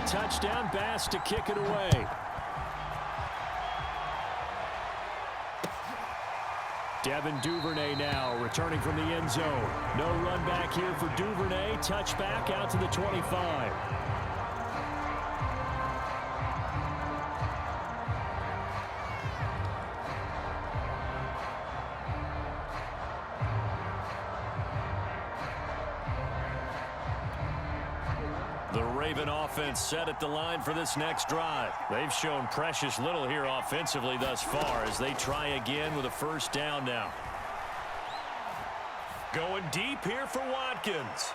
touchdown Bass to kick it away. Devin Duvernay now returning from the end zone. No run back here for Duvernay. Touchback out to the 25. The Raven offense set at the line for this next drive. They've shown precious little here offensively thus far as they try again with a first down now. Going deep here for Watkins.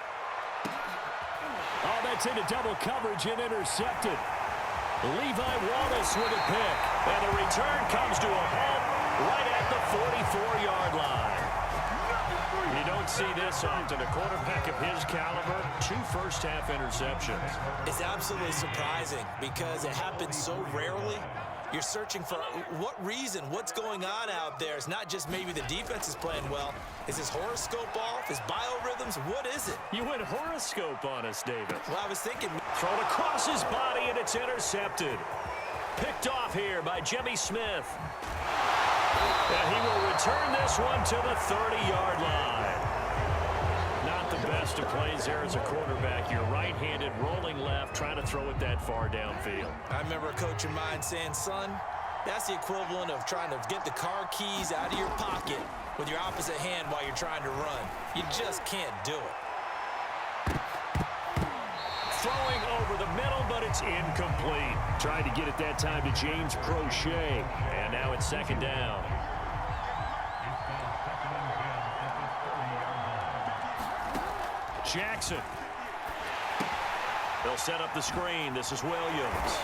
Oh, that's into double coverage and intercepted. Levi Wallace with a pick. And the return comes to a halt right at the 44-yard line. You don't see this often. A quarterback of his caliber, 2 first-half interceptions. It's absolutely surprising because it happens so rarely. You're searching for what reason, what's going on out there. It's not just maybe the defense is playing well. Is his horoscope off? His biorhythms? What is it? You went horoscope on us, David. Well, I was thinking. Thrown across his body, and it's intercepted. Picked off here by Jimmy Smith. And he will return this one to the 30-yard line. Not the best of plays there as a quarterback. You're right-handed, rolling left, trying to throw it that far downfield. I remember a coach of mine saying, son, that's the equivalent of trying to get the car keys out of your pocket with your opposite hand while you're trying to run. You just can't do it. Throwing over the middle, but it's incomplete. Tried to get it that time to James Crochet. And now it's second down. Jackson. They'll set up the screen. This is Williams.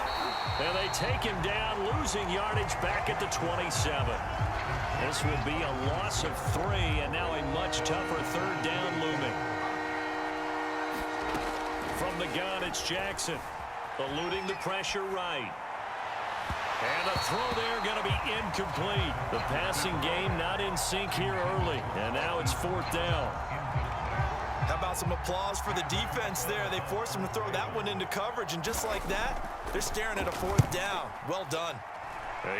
And they take him down, losing yardage back at the 27. This will be a loss of 3, and now a much tougher third down looming. From the gun, it's Jackson. Eluding the pressure right. And a throw there going to be incomplete. The passing game not in sync here early. And now it's 4th down. How about some applause for the defense there? They forced him to throw that one into coverage, and just like that, they're staring at a 4th down. Well done.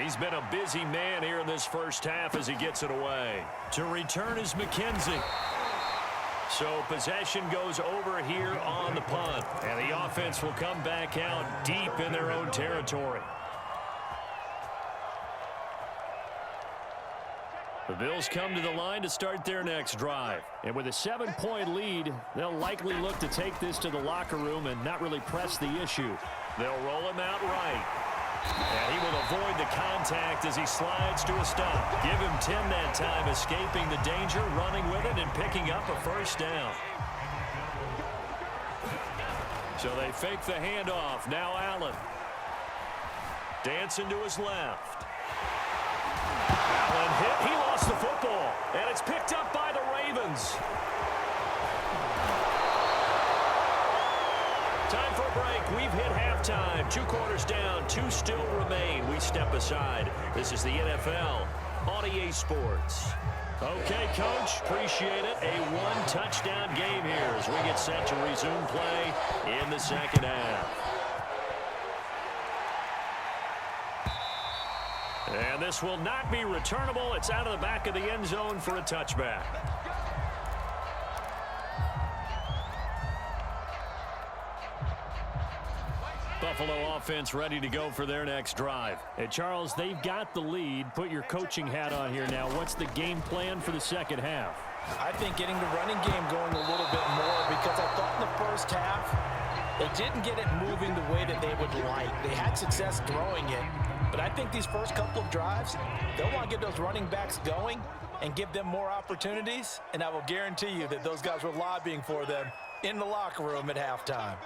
He's been a busy man here in this first half as he gets it away. To return is McKenzie. So possession goes over here on the punt. And the offense will come back out deep in their own territory. The Bills come to the line to start their next drive. And with a 7-point lead, they'll likely look to take this to the locker room and not really press the issue. They'll roll him out right. And he will avoid the contact as he slides to a stop. Give him 10 that time, escaping the danger, running with it, and picking up a first down. So they fake the handoff. Now Allen. Dancing to his left. Allen hit. He lost the football. And it's picked up by the Ravens. Time for a break. We've hit halftime. 2 quarters down. 2 still remain. We step aside. This is the NFL on EA Sports. Okay, Coach. Appreciate it. A 1-touchdown game here as we get set to resume play in the second half. And this will not be returnable. It's out of the back of the end zone for a touchback. Buffalo offense ready to go for their next drive. Hey, Charles, they've got the lead. Put your coaching hat on here now. What's the game plan for the second half? I think getting the running game going a little bit more, because I thought in the first half they didn't get it moving the way that they would like. They had success throwing it, but I think these first couple of drives, they'll want to get those running backs going and give them more opportunities, and I will guarantee you that those guys were lobbying for them in the locker room at halftime.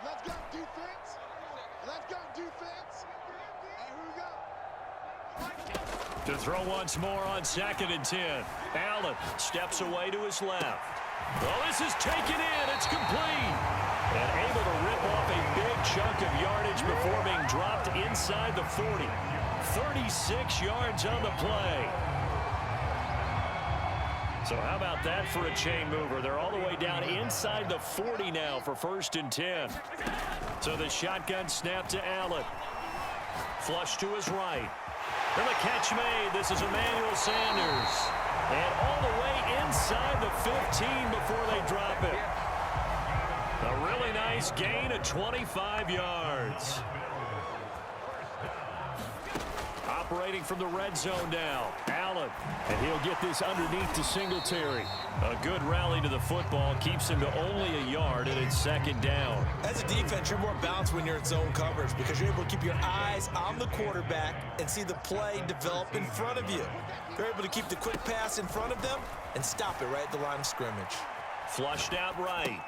Let's go defense. Let's go defense. And here we go. To throw once more on 2nd and 10. Allen steps away to his left. Well, this is taken in. It's complete. And able to rip off a big chunk of yardage before being dropped inside the 40. 36 yards on the play. So how about that for a chain mover? They're all the way down inside the 40 now for 1st and 10. So the shotgun snap to Allen. Flush to his right. And the catch made. This is Emmanuel Sanders. And all the way inside the 15 before they drop it. A really nice gain of 25 yards. Operating from the red zone now. Allen. And he'll get this underneath to Singletary. A good rally to the football. Keeps him to only a yard, and it's 2nd down. As a defense, you're more balanced when you're in zone coverage because you're able to keep your eyes on the quarterback and see the play develop in front of you. You're able to keep the quick pass in front of them and stop it right at the line of scrimmage. Flushed out right.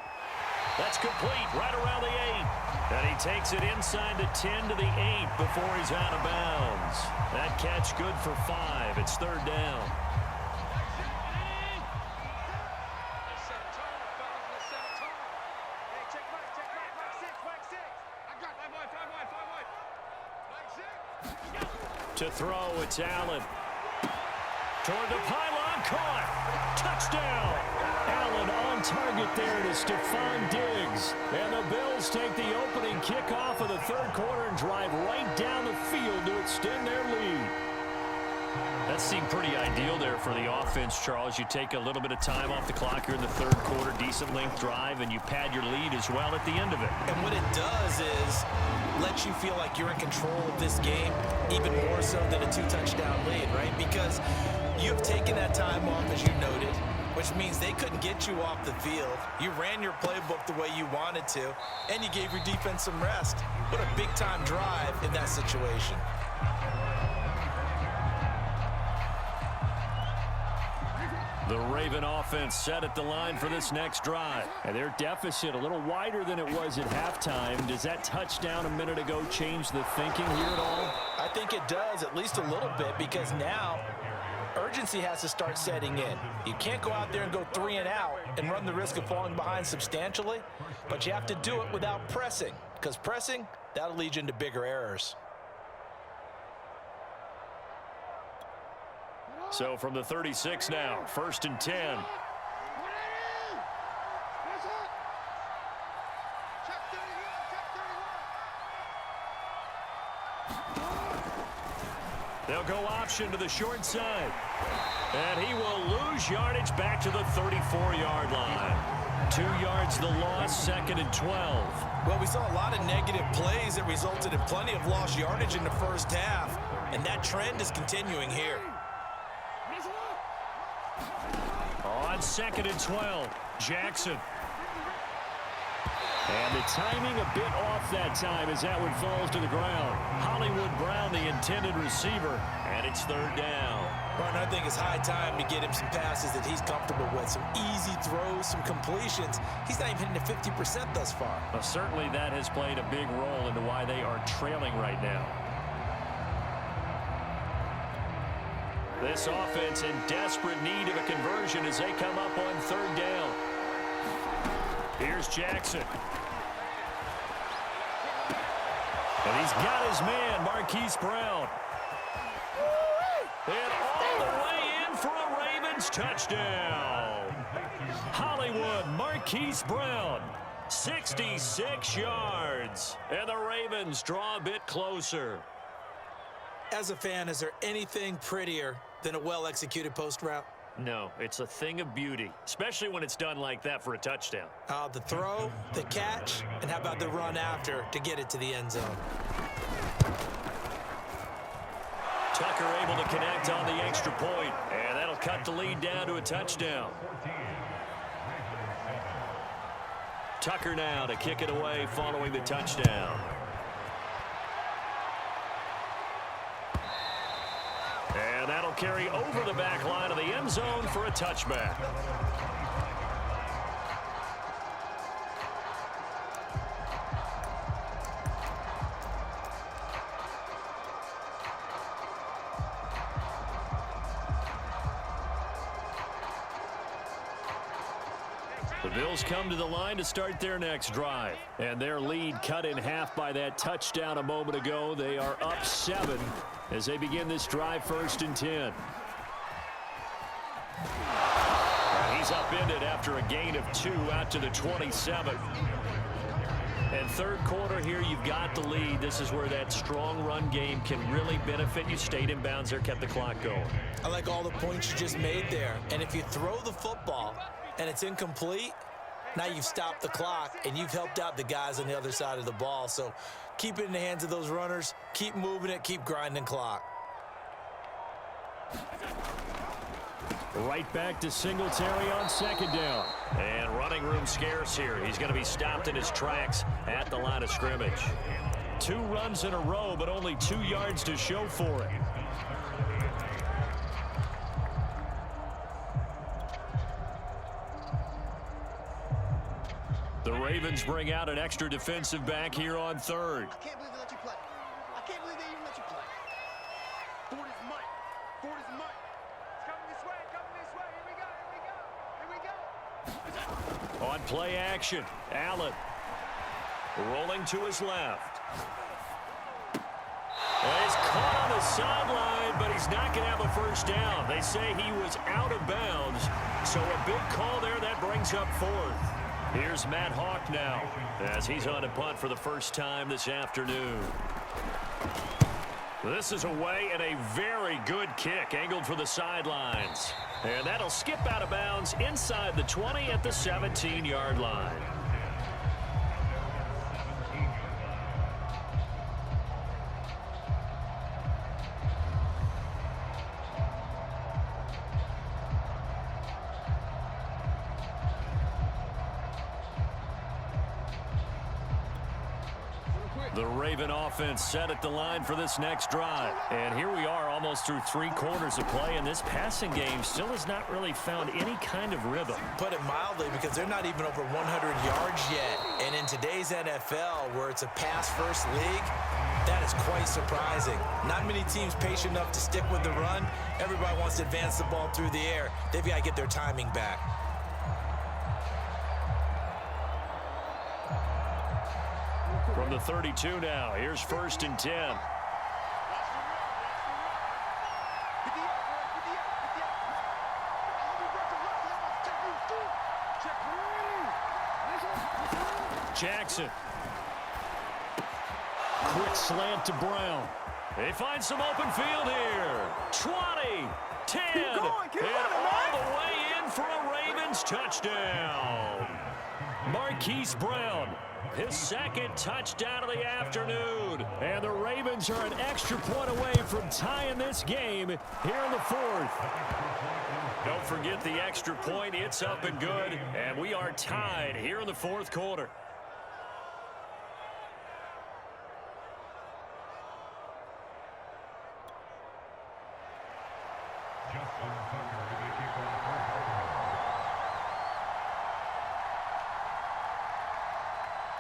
That's complete right around the 8. And he takes it inside the 10 to the 8 before he's out of bounds. That catch good for 5. It's 3rd down. To throw, it's Allen. Toward the pylon, caught. Touchdown. Allen on target there to Stephon Diggs. And the Bills take the opening kickoff of the 3rd quarter and drive right down the field to extend their lead. That seemed pretty ideal there for the offense, Charles. You take a little bit of time off the clock here in the 3rd quarter, decent length drive, and you pad your lead as well at the end of it. And what it does is let you feel like you're in control of this game, even more so than a 2-touchdown lead, right? Because you've taken that time off, as you noted, which means they couldn't get you off the field. You ran your playbook the way you wanted to, and you gave your defense some rest. What a big-time drive in that situation. The Raven offense set at the line for this next drive. And their deficit a little wider than it was at halftime. Does that touchdown a minute ago change the thinking here at all? I think it does, at least a little bit, because now urgency has to start setting in. You can't go out there and go 3 and out and run the risk of falling behind substantially, but you have to do it without pressing, because pressing, that'll lead you into bigger errors. So from the 36 now, 1st and 10. They'll go option to the short side. And he will lose yardage back to the 34-yard line. 2 yards the loss, 2nd and 12. Well, we saw a lot of negative plays that resulted in plenty of lost yardage in the first half, and that trend is continuing here. On 2nd and 12, Jackson. And the timing a bit off that time as that one falls to the ground. Hollywood Brown, the intended receiver, and it's 3rd down. Martin, I think it's high time to get him some passes that he's comfortable with, some easy throws, some completions. He's not even hitting the 50% thus far. Well, certainly that has played a big role into why they are trailing right now. This offense in desperate need of a conversion as they come up on 3rd down. Here's Jackson. And he's got his man, Marquise Brown. And all the way in for a Ravens touchdown. Hollywood, Marquise Brown, 66 yards. And the Ravens draw a bit closer. As a fan, is there anything prettier than a well-executed post route? No, it's a thing of beauty, especially when it's done like that for a touchdown. The throw, the catch, and how about the run after to get it to the end zone? Tucker able to connect on the extra point, and that'll cut the lead down to a touchdown. Tucker now to kick it away following the touchdown. And that'll carry over the back line of the end zone for a touchback. The Bills come to the line to start their next drive. And their lead cut in half by that touchdown a moment ago. They are up 7 as they begin this drive, 1st and 10. He's upended after a gain of 2 out to the 27. And third quarter here, you've got the lead. This is where that strong run game can really benefit you. Stayed in bounds there, kept the clock going. I like all the points you just made there. And if you throw the football and it's incomplete, now you've stopped the clock and you've helped out the guys on the other side of the ball. So keep it in the hands of those runners. Keep moving it. Keep grinding clock. Right back to Singletary on second down. And running room scarce here. He's going to be stopped in his tracks at the line of scrimmage. 2 runs in a row, but only 2 yards to show for it. The Ravens bring out an extra defensive back here on third. I can't believe they let you play. I can't believe they even let you play. Ford is Mike. Ford is Mike. It's coming this way. Coming this way. Here we go. Here we go. Here we go. On play action, Allen rolling to his left. He's caught on the sideline, but he's not going to have a first down. They say he was out of bounds, so a big call there that brings up 4th. Here's Matt Hawk now as he's on a punt for the first time this afternoon. This is away and a very good kick angled for the sidelines. And that'll skip out of bounds inside the 20 at the 17-yard line. The Raven offense set at the line for this next drive. And here we are almost through 3 quarters of play, and this passing game still has not really found any kind of rhythm. Put it mildly, because they're not even over 100 yards yet. And in today's NFL, where it's a pass-first league, that is quite surprising. Not many teams patient enough to stick with the run. Everybody wants to advance the ball through the air. They've got to get their timing back. From the 32 now, here's 1st and 10. Jackson. Quick slant to Brown. They find some open field here. 20, 10, and all the way in for a Ravens touchdown. Marquise Brown, his 2nd touchdown of the afternoon. And the Ravens are an extra point away from tying this game here in the 4th. Don't forget the extra point. It's up and good. And we are tied here in the 4th quarter.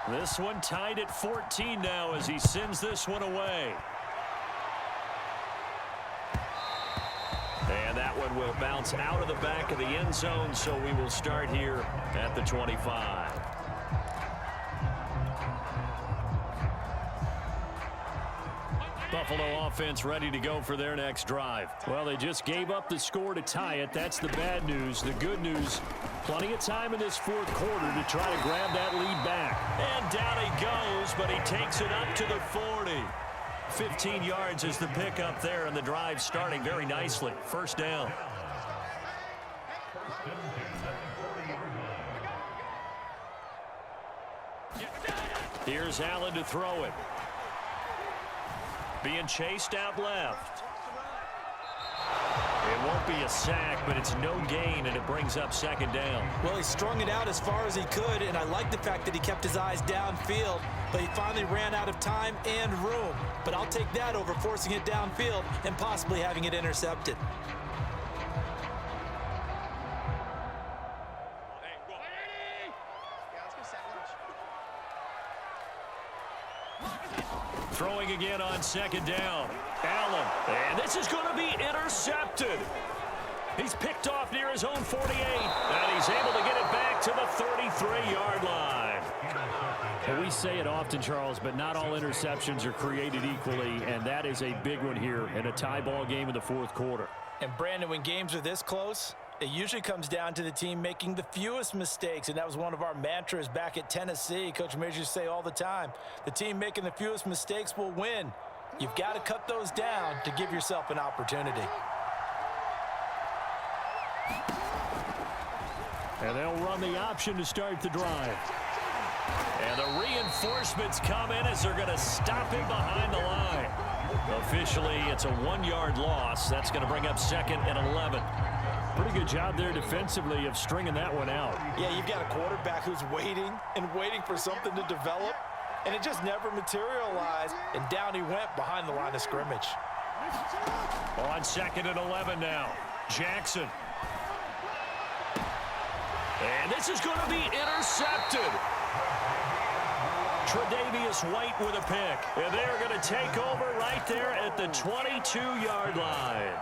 This one tied at 14 now as he sends this one away. And that one will bounce out of the back of the end zone, so we will start here at the 25. Buffalo offense ready to go for their next drive. Well, they just gave up the score to tie it. That's the bad news. The good news, plenty of time in this 4th quarter to try to grab that lead back. And down he goes, but he takes it up to the 40. 15 yards is the pickup there, and the drive starting very nicely. 1st down. Here's Allen to throw it. Being chased out left. It won't be a sack, but it's no gain, and it brings up 2nd down. Well, he strung it out as far as he could, and I like the fact that he kept his eyes downfield, but he finally ran out of time and room. But I'll take that over forcing it downfield and possibly having it intercepted. Throwing again on 2nd down. Allen, and this is going to be intercepted. He's picked off near his own 48, and he's able to get it back to the 33-yard line. Well, we say it often, Charles, but not all interceptions are created equally, and that is a big one here in a tie ball game in the 4th quarter. And Brandon, when games are this close, It usually comes down to the team making the fewest mistakes, and that was one of our mantras back at Tennessee. Coach Mears used to say all the time, the team making the fewest mistakes will win. You've got to cut those down to give yourself an opportunity. And they'll run the option to start the drive. And the reinforcements come in as they're going to stop him behind the line. Officially, it's a 1-yard loss. That's going to bring up 2nd and 11. Pretty good job there defensively of stringing that one out. Yeah, you've got a quarterback who's waiting and waiting for something to develop, and it just never materialized, and down he went behind the line of scrimmage. On 2nd and 11 now. Jackson. And this is going to be intercepted. Tre'Davious White with a pick. And they're going to take over right there at the 22-yard line.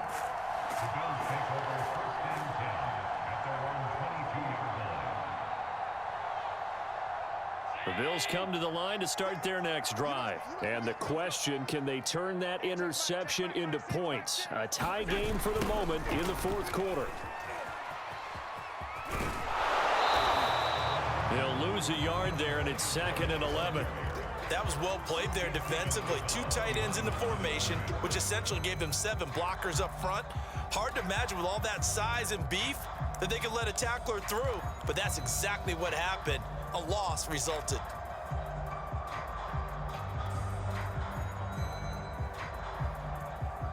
The Bills come to the line to start their next drive. And the question, can they turn that interception into points? A tie game for the moment in the 4th quarter. They'll lose a yard there, and it's 2nd and 11. That was well played there defensively. 2 tight ends in the formation, which essentially gave them 7 blockers up front. Hard to imagine with all that size and beef that they could let a tackler through, but that's exactly what happened. A loss resulted.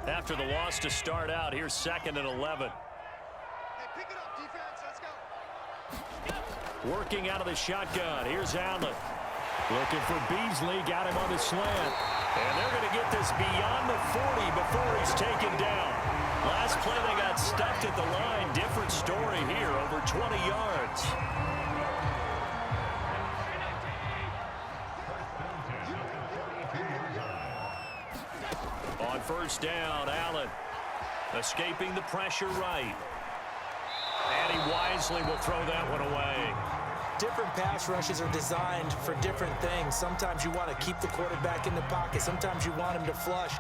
After the loss to start out, here's 2nd and 11. Hey, pick it up, defense. Let's go. Working out of the shotgun. Here's Allen. Looking for Beasley. Got him on the slant. And they're going to get this beyond the 40 before he's taken down. Last play, they got stuffed at the line. Different story here, over 20 yards. On 1st down, Allen escaping the pressure right. And he wisely will throw that one away. Different pass rushes are designed for different things. Sometimes you want to keep the quarterback in the pocket. Sometimes you want him to flush.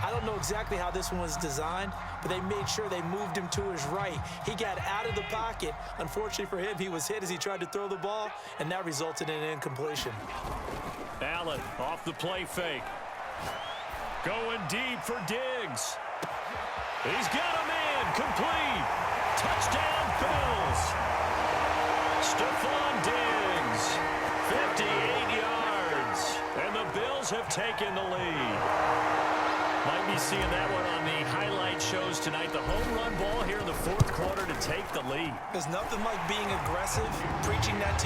I don't know exactly how this one was designed, but they made sure they moved him to his right. He got out of the pocket. Unfortunately for him, he was hit as he tried to throw the ball, and that resulted in an incompletion. Allen off the play fake. Going deep for Diggs. He's got a man. Complete. Touchdown, Bills. Stephon Diggs, 58 yards. And the Bills have taken the lead. Might be seeing that one on the highlight shows tonight. The home run ball here in the 4th quarter to take the lead. There's nothing like being aggressive, preaching that to